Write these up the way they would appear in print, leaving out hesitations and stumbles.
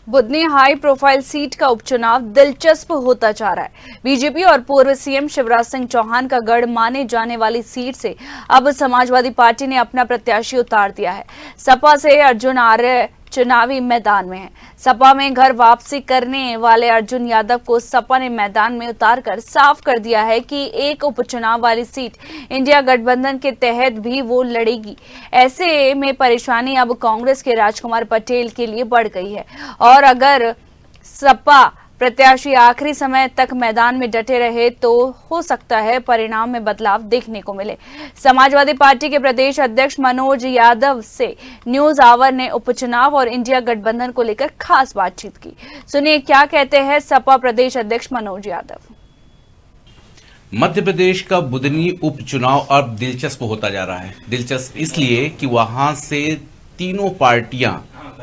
Budhni high profile seat का उपचुनाव दिलचस्प होता जा रहा है। बीजेपी और पूर्व सीएम शिवराज सिंह चौहान का गढ़ माने जाने वाली सीट से अब समाजवादी पार्टी ने अपना प्रत्याशी उतार दिया है। सपा से अर्जुन आर्य चुनावी मैदान में है। सपा में घर वापसी करने वाले अर्जुन यादव को सपा ने मैदान में उतारकर साफ कर दिया है कि एक उपचुनाव वाली सीट इंडिया गठबंधन के तहत भी वो लड़ेगी। ऐसे में परेशानी अब कांग्रेस के राजकुमार पटेल के लिए बढ़ गई है और अगर सपा प्रत्याशी आखिरी समय तक मैदान में डटे रहे तो हो सकता है परिणाम में बदलाव देखने को मिले। समाजवादी पार्टी के प्रदेश अध्यक्ष मनोज यादव से न्यूज आवर ने उपचुनाव और इंडिया गठबंधन को लेकर खास बातचीत की। सुनिए क्या कहते हैं सपा प्रदेश अध्यक्ष मनोज यादव। मध्य प्रदेश का बुधनी उपचुनाव अब दिलचस्प होता जा रहा है। दिलचस्प इसलिए कि वहां से तीनों पार्टियां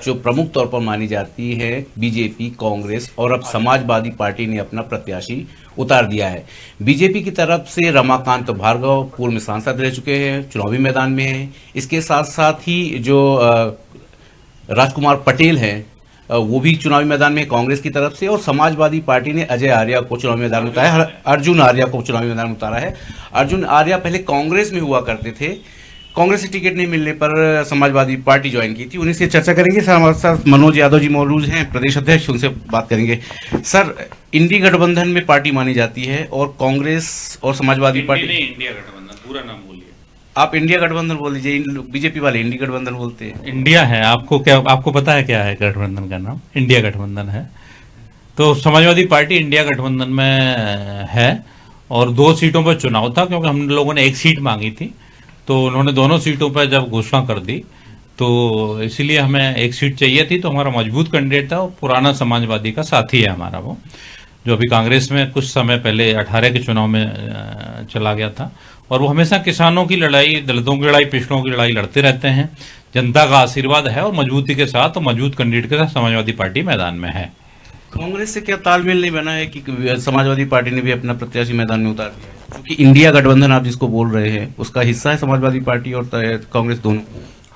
जो प्रमुख तौर पर मानी जाती है, बीजेपी, कांग्रेस और अब समाजवादी पार्टी ने अपना प्रत्याशी उतार दिया है। बीजेपी की तरफ से रमाकांत भार्गव पूर्व में सांसद रह चुके हैं, चुनावी मैदान में हैं। इसके साथ साथ ही जो राजकुमार पटेल हैं वो भी चुनावी मैदान में कांग्रेस की तरफ से, और समाजवादी पार्टी ने अजय आर्या को चुनावी मैदान में उतारा है, अर्जुन आर्या को चुनावी मैदान में उतारा है। अर्जुन आर्या पहले कांग्रेस में हुआ करते थे, कांग्रेस से टिकट नहीं मिलने पर समाजवादी पार्टी ज्वाइन की थी। उन्हीं से चर्चा करेंगे। सर हमारे साथ मनोज यादव जी मौजूद हैं, प्रदेश अध्यक्ष, उनसे बात करेंगे। सर, इंडी गठबंधन में पार्टी मानी जाती है और कांग्रेस और समाजवादी पार्टी इंडिया गठबंधन, पूरा नाम बोलिए। आप इंडिया गठबंधन बोल दीजिए, बीजेपी वाले इंडी गठबंधन बोलते हैं। इंडिया है, आपको पता है क्या है गठबंधन का नाम? इंडिया गठबंधन है। तो समाजवादी पार्टी इंडिया गठबंधन में है और 2 सीटों पर चुनाव था, क्योंकि हम लोगों ने 1 सीट मांगी थी, तो उन्होंने दोनों सीटों पर जब घोषणा कर दी तो इसीलिए हमें 1 सीट चाहिए थी। तो हमारा मजबूत कैंडिडेट था, पुराना समाजवादी का साथी है हमारा, वो जो अभी कांग्रेस में कुछ समय पहले 18 के चुनाव में चला गया था, और वो हमेशा किसानों की लड़ाई, दलितों की लड़ाई, पिछड़ों की लड़ाई लड़ते रहते हैं। जनता का आशीर्वाद है और मजबूती के साथ और मजबूत कैंडिडेट के साथ समाजवादी पार्टी मैदान में है। कांग्रेस से क्या तालमेल नहीं बना है कि समाजवादी पार्टी ने भी अपना प्रत्याशी मैदान में उतार दिया? क्योंकि इंडिया गठबंधन आप जिसको बोल रहे हैं उसका हिस्सा है समाजवादी पार्टी और कांग्रेस दोनों।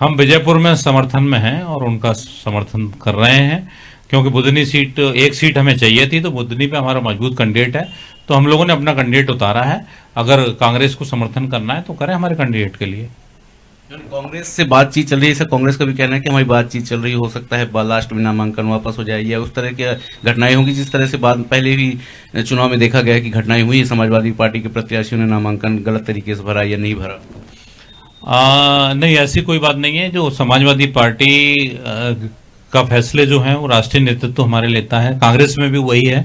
हम विजयपुर में समर्थन में हैं और उनका समर्थन कर रहे हैं, क्योंकि बुधनी सीट 1 सीट हमें चाहिए थी, तो बुधनी पे हमारा मजबूत कैंडिडेट है, तो हम लोगों ने अपना कैंडिडेट उतारा है। अगर कांग्रेस को समर्थन करना है तो करें हमारे कैंडिडेट के लिए। कांग्रेस से बातचीत चल रही है, कांग्रेस का भी कहना है कि हमारी बातचीत चल रही, हो सकता है लास्ट में नामांकन वापस हो जाए, या उस तरह की घटनाएं होंगी जिस तरह से पहले भी चुनाव में देखा गया कि घटनाएं हुई, समाजवादी पार्टी के प्रत्याशियों ने नामांकन गलत तरीके से भरा या नहीं भरा। नहीं, ऐसी कोई बात नहीं है। जो समाजवादी पार्टी का फैसले जो है वो राष्ट्रीय नेतृत्व हमारे लेता है, कांग्रेस में भी वही है।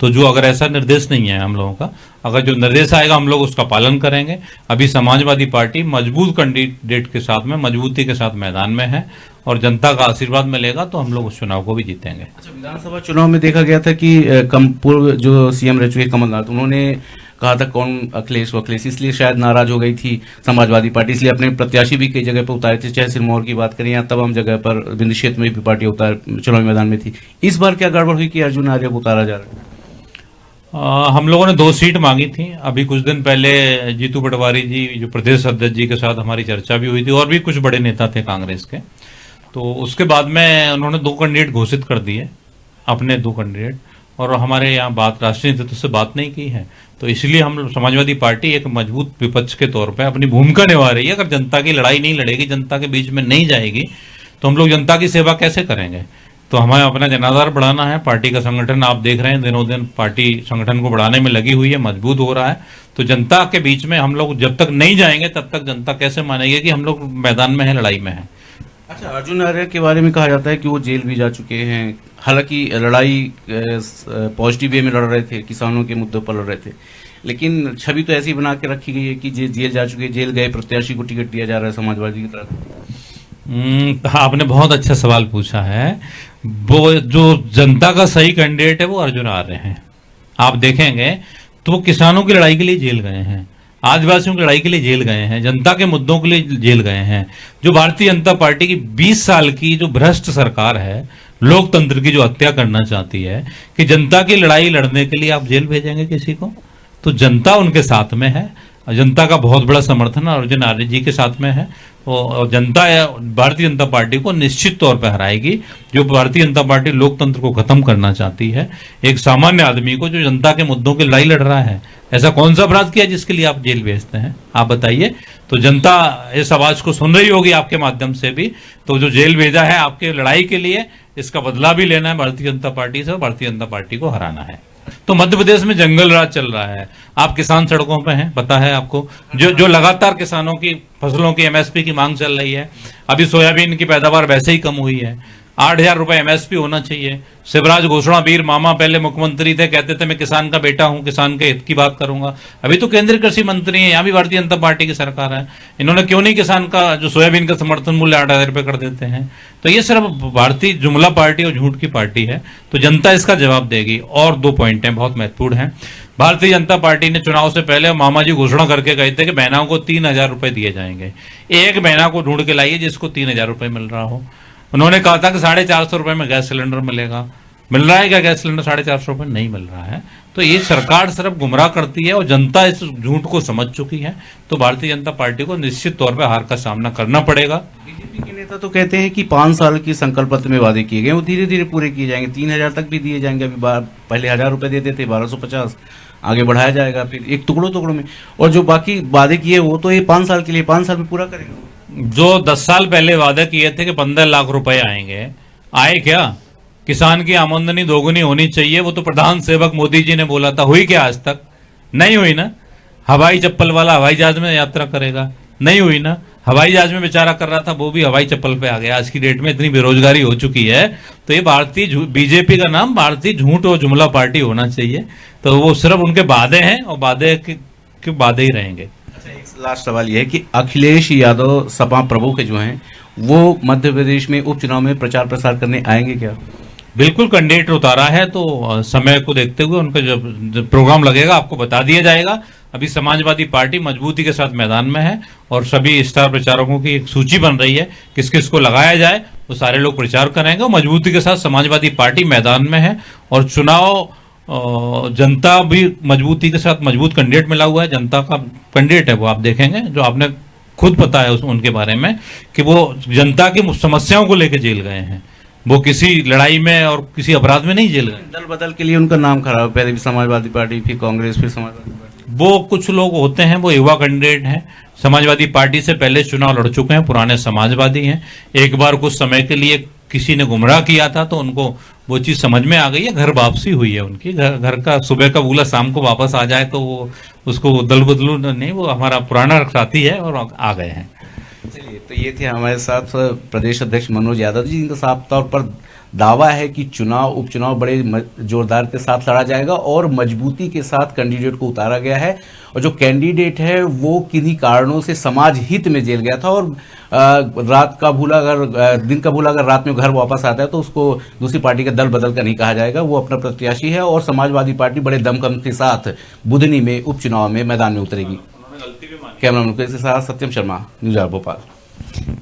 तो जो अगर ऐसा निर्देश नहीं है हम लोगों का, अगर जो निर्देश आएगा हम लोग उसका पालन करेंगे। अभी समाजवादी पार्टी मजबूत कैंडिडेट के साथ में, मजबूती के साथ मैदान में है और जनता का आशीर्वाद मिलेगा तो हम लोग उस चुनाव को भी जीतेंगे। अच्छा, विधानसभा चुनाव में देखा गया था कि पूर्व जो सीएम रह चुके कमलनाथ, उन्होंने कहा था कौन अखिलेश वखिलेश, इसलिए शायद नाराज हो गई थी समाजवादी पार्टी, इसलिए अपने प्रत्याशी भी कई जगह पर उतारे थे, चाहे सिरमौर की बात करें या तमाम जगह पर विंध्य क्षेत्र में भी पार्टी चुनावी मैदान में थी। इस बार क्या गड़बड़ हुई कि अर्जुन आर्य को उतारा जा रहा है? हम लोगों ने 2 सीट मांगी थी। अभी कुछ दिन पहले जीतू पटवारी जी जो प्रदेश अध्यक्ष जी के साथ हमारी चर्चा भी हुई थी, और भी कुछ बड़े नेता थे कांग्रेस के, तो उसके बाद में उन्होंने 2 कैंडिडेट घोषित कर दिए, अपने 2 कैंडिडेट, और हमारे यहाँ बात राष्ट्रीय नेतृत्व से बात नहीं की है। तो इसलिए हम समाजवादी पार्टी एक मजबूत विपक्ष के तौर पर अपनी भूमिका निभा रही है। अगर जनता की लड़ाई नहीं लड़ेगी, जनता के बीच में नहीं जाएगी, तो हम लोग जनता की सेवा कैसे करेंगे? तो हमें अपना जनाधार बढ़ाना है। पार्टी का संगठन आप देख रहे हैं, दिनों दिन पार्टी संगठन को बढ़ाने में लगी हुई है, मजबूत हो रहा है। तो जनता के बीच में हम लोग जब तक नहीं जाएंगे तब तक जनता कैसे मानेगी कि हम लोग मैदान में है, लड़ाई में है। अच्छा, अर्जुन आर्य के बारे में कहा जाता है कि वो जेल भी जा चुके हैं। हालांकि लड़ाई पॉजिटिव वे में लड़ रहे थे, किसानों के मुद्दों पर लड़ रहे थे, लेकिन छवि तो ऐसी बना के रखी गई है कि जेल जा चुके, जेल गए प्रत्याशी को टिकट दिया जा रहा है समाजवादी की तरफ। आपने बहुत अच्छा सवाल पूछा है। वो जो जनता का सही कैंडिडेट है वो अर्जुन आर्य हैं। आप देखेंगे तो वो किसानों की लड़ाई के लिए जेल गए हैं, आदिवासियों की लड़ाई के लिए जेल गए हैं, जनता के मुद्दों के लिए जेल गए हैं। जो भारतीय जनता पार्टी की 20 साल की जो भ्रष्ट सरकार है, लोकतंत्र की जो हत्या करना चाहती है, कि जनता की लड़ाई लड़ने के लिए आप जेल भेजेंगे किसी को? तो जनता उनके साथ में है। जनता का बहुत बड़ा समर्थन अर्जुन आर्य जी के साथ में है और जनता भारतीय जनता पार्टी को निश्चित तौर पर हराएगी। जो भारतीय जनता पार्टी लोकतंत्र को खत्म करना चाहती है, एक सामान्य आदमी को जो जनता के मुद्दों की लड़ाई लड़ रहा है, ऐसा कौन सा अपराध किया जिसके लिए आप जेल भेजते हैं, आप बताइए। तो जनता इस आवाज को सुन रही होगी आपके माध्यम से भी, तो जो जेल भेजा है आपके लड़ाई के लिए, इसका बदला भी लेना है भारतीय जनता पार्टी से, भारतीय जनता पार्टी को हराना है। तो मध्य प्रदेश में जंगल राज चल रहा है, आप किसान सड़कों पे हैं, पता है आपको, जो लगातार किसानों की फसलों की एमएसपी की मांग चल रही है। अभी सोयाबीन की पैदावार वैसे ही कम हुई है, 8,000 रुपए एमएसपी होना चाहिए। शिवराज घोषणा वीर मामा पहले मुख्यमंत्री थे, कहते थे मैं किसान का बेटा हूं, किसान के हित की बात करूंगा। अभी तो केंद्रीय कृषि मंत्री हैं, यहाँ भी भारतीय जनता पार्टी की सरकार है, इन्होंने क्यों नहीं किसान का जो सोयाबीन का समर्थन मूल्य 8,000 रुपए कर देते हैं। तो ये सिर्फ भारतीय जुमला पार्टी और झूठ की पार्टी है, तो जनता इसका जवाब देगी। और 2 पॉइंट हैं बहुत महत्वपूर्ण है। भारतीय जनता पार्टी ने चुनाव से पहले मामा जी घोषणा करके गए थे कि बहनों को 3,000 रुपए दिए जाएंगे। एक बहना को ढूंढ के लाइए जिसको 3,000 रुपए मिल रहा हो। उन्होंने कहा था कि 450 रुपए में गैस सिलेंडर मिलेगा, मिल रहा है क्या गैस सिलेंडर? 450 रुपए नहीं मिल रहा है। तो ये सरकार सिर्फ गुमराह करती है और जनता इस झूठ को समझ चुकी है। तो भारतीय जनता पार्टी को निश्चित तौर पर हार का सामना करना पड़ेगा। बीजेपी के नेता तो कहते हैं कि 5 साल की संकल्प पत्र में वादे किए गए वो धीरे धीरे पूरे किए जाएंगे, 3,000 तक भी दिए जाएंगे। अभी पहले 1,000 रुपए देते थे, 1,250 आगे बढ़ाया जाएगा, फिर एक टुकड़ों में। और जो बाकी वादे किए वो तो ये 5 साल के लिए, 5 साल में पूरा करेंगे। जो 10 साल पहले वादा किए थे कि 15 लाख रुपए आएंगे, आए क्या? किसान की आमदनी दोगुनी होनी चाहिए, वो तो प्रधान सेवक मोदी जी ने बोला था, हुई क्या आज तक? नहीं हुई ना। हवाई चप्पल वाला हवाई जहाज में यात्रा करेगा, नहीं हुई ना। हवाई जहाज में बेचारा कर रहा था, वो भी हवाई चप्पल पे आ गया। आज की डेट में इतनी बेरोजगारी हो चुकी है। तो ये भारतीय बीजेपी का नाम भारतीय झूठ और जुमला पार्टी होना चाहिए। तो वो सिर्फ उनके वादे हैं और वादे के वादे ही रहेंगे। लास्ट सवाल यह है कि अखिलेश यादव सपा प्रमुख जो हैं वो मध्य प्रदेश में उपचुनाव में प्रचार प्रसार करने आएंगे क्या? बिल्कुल कैंडिडेट उतारा है, तो समय को देखते हुए उनका जब प्रोग्राम लगेगा आपको बता दिया जाएगा। अभी समाजवादी पार्टी मजबूती के साथ मैदान में है और सभी स्टार प्रचारकों की एक सूची बन रही है, किस किस को लगाया जाए, वो सारे लोग प्रचार करेंगे। और मजबूती के साथ समाजवादी पार्टी मैदान में है और चुनाव जनता भी मजबूती के साथ, मजबूत कैंडिडेट मिला हुआ है, जनता का कैंडिडेट है वो, आप देखेंगे। जो आपने खुद पता है उनके बारे में कि वो जनता की समस्याओं को लेकर जेल गए हैं, वो किसी लड़ाई में और किसी अपराध में नहीं जेल गए। दल बदल के लिए उनका नाम खराब, पहले भी समाजवादी पार्टी, फिर कांग्रेस, फिर समाजवादी पार्टी। वो कुछ लोग होते हैं, वो युवा कैंडिडेट हैं, समाजवादी पार्टी से पहले चुनाव लड़ चुके हैं, पुराने समाजवादी हैं। एक बार कुछ समय के लिए किसी ने गुमराह किया था तो उनको वो चीज समझ में आ गई है, घर वापसी हुई है उनकी। घर का सुबह का बूला शाम को वापस आ जाए तो वो उसको दल बदलू नहीं, वो हमारा पुराना साथी है और आ गए हैं। चलिए, तो ये थे हमारे साथ प्रदेश अध्यक्ष मनोज यादव जी, जिनका साफ तौर पर दावा है कि उपचुनाव बड़े जोरदार के साथ लड़ा जाएगा और मजबूती के साथ कैंडिडेट को उतारा गया है। और जो कैंडिडेट है वो किन्हीं कारणों से समाज हित में जेल गया था और दिन का भूला अगर रात में घर वापस आता है तो उसको दूसरी पार्टी का दल बदल कर नहीं कहा जाएगा। वो अपना प्रत्याशी है और समाजवादी पार्टी बड़े दमखम के साथ बुधनी में उपचुनाव में मैदान में उतरेगी। कैमरामैन के साथ सत्यम शर्मा, न्यूज़ 8 भोपाल।